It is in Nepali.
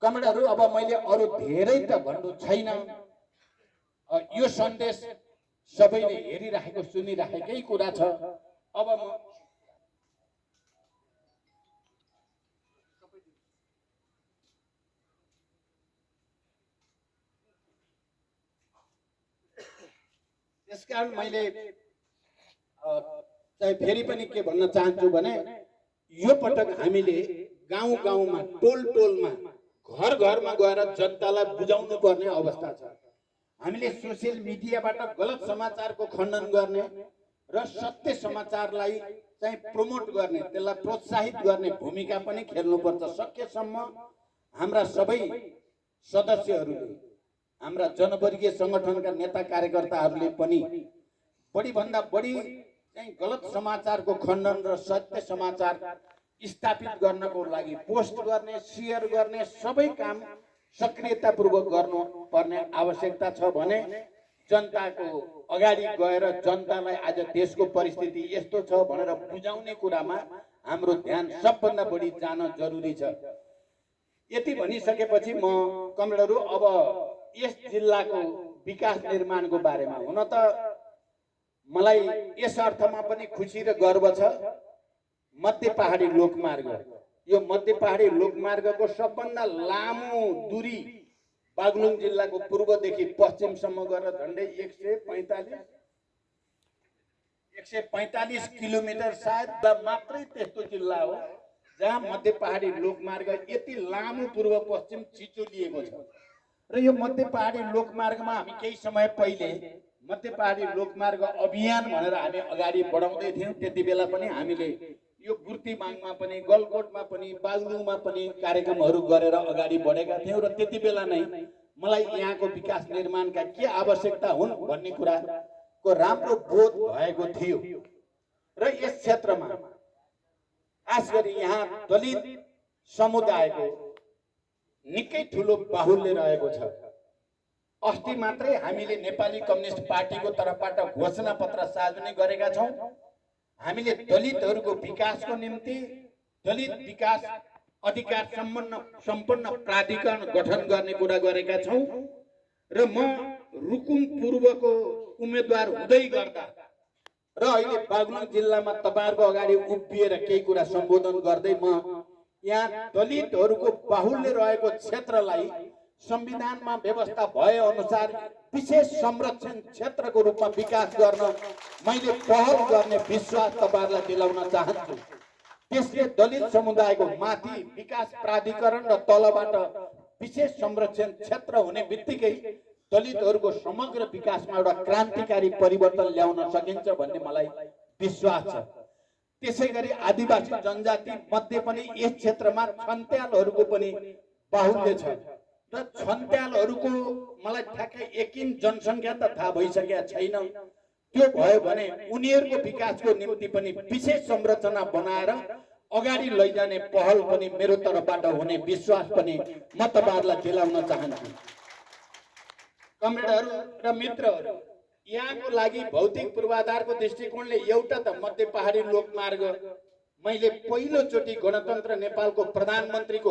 कमेन्टहरु अब मैले अरु धेरै त भन्नु छैन। यो सन्देश सबैले हेरिराखेको सुनिराखेकै कुरा छ। अब म त्यसकारण मैले चाहिँ फेरि पनि के भन्न चाहन्छु भने यो पटक हामीले गाउँ गाउँमा टोल टोलमा घर घरमा गएर जनतालाई बुझाउनु पर्ने अवस्था छ। हामीले सोशल मिडियाबाट गलत समाचारको खण्डन गर्ने र सत्य समाचारलाई चाहिँ प्रमोट गर्ने, त्यसलाई प्रोत्साहित गर्ने भूमिका पनि खेल्नुपर्छ। सकेसम्म हाम्रा सबै सदस्यहरूले, हाम्रा जनवर्गीय संगठनका नेता कार्यकर्ताहरूले पनि बढी भन्दा बढी चाहिँ गलत समाचारको खण्डन र सत्य समाचार स्थापित गर्नको लागि पोस्ट गर्ने, शेयर गर्ने सबै काम सक्रियतापूर्वक गर्नु पर्ने आवश्यकता छ। भने जनताको अगाडि गएर जनतालाई आज देशको परिस्थिति यस्तो छ भनेर बुझाउने कुरामा हाम्रो ध्यान सबभन्दा बढी जान जरुरी छ। यति भनिसकेपछि म कमरेडहरु अब यस जिल्लाको विकास निर्माणको बारेमा, हुन त मलाई यस अर्थमा पनि खुशी र गर्व छ, मध्य पहाडी लोकमार्ग, यो मध्य पहाडी लोकमार्गको सबभन्दा लामो दूरी बागलुङ जिल्लाको पूर्वदेखि पश्चिमसम्म गरेर झन्डै 145 किलोमिटर सायद मात्रै त्यस्तो जिल्ला हो जहाँ मध्य पहाडी लोकमार्ग यति लामो पूर्व पश्चिम छिचोलिएको छ। र यो मध्य पहाडी लोकमार्गमा हामी केही समय पहिले मध्य पहाडी लोकमार्ग अभियान भनेर हामी अगाडि बढाउँदै थियौं। त्यति बेला पनि हामीले यो गुर्तीमाङमा पनि, गलकोटमा पनि, बागलुङमा पनि कार्यक्रमहरू गरेर अगाडि बढेका थियौं। र त्यति बेला नै मलाई यहाँको विकास निर्माणका के आवश्यकता हुन् भन्ने कुराको राम्रो बोध भएको थियो। र यस क्षेत्रमा खास गरी यहाँ दलित समुदायको निकै ठूलो बाहुल्य रहेको छ। अस्ति मात्रै हामीले नेपाली कम्युनिस्ट पार्टीको तर्फबाट घोषणा पत्र सार्वजनिक गरेका छौं। हामीले दलितहरूको विकासको निम्ति दलित विकास अधिकार सम्पन्न प्राधिकरण गठन गर्ने कुरा गरेका छौं। र म रुकुम पूर्वको उम्मेदवार हुँदै गर्दा र अहिले बागलुङ जिल्लामा तपाईहरुको अगाडि उभिएर केही कुरा सम्बोधन गर्दै म यहाँ दलितहरूको बाहुल्य रहेको क्षेत्रलाई संविधानमा व्यवस्था भए अनुसार विशेष संरक्षण क्षेत्रको रूपमा विकास गर्न मैले पहल गर्ने विश्वास तपाईहरुलाई दिलाउन चाहन्छु। त्यसले दलित समुदायको माथि विकास प्राधिकरण र तलबाट विशेष संरक्षण क्षेत्र हुने बित्तिकै दलितहरूको समग्र विकासमा एउटा क्रान्तिकारी परिवर्तन ल्याउन सकिन्छ भन्ने मलाई विश्वास छ। त्यसैगरी आदिवासी जनजाति मध्ये पनि यस क्षेत्रमा छन्त्यालहरूको पनि बाहुल्य छ। र छन्त्यालहरूको मलाई ठ्याक्कै एकिन जनसंख्या त थाहा भइसकेको छैन। त्यो भयो भने उनीहरूको विकासको निम्ति पनि विशेष संरचना बनाएर अगाडि लैजाने पहल पनि मेरो तर्फबाट हुने विश्वास पनि म तपाईहरुलाई दिलाउन चाहन्छु। कमरेडहरु र मित्रहरु, यहाँको लागि भौतिक पूर्वाधारको दृष्टिकोणले एउटा त मध्य पहाडी लोकमार्ग मैले पहिलो चोटि गणतन्त्र नेपालको प्रधानमन्त्रीको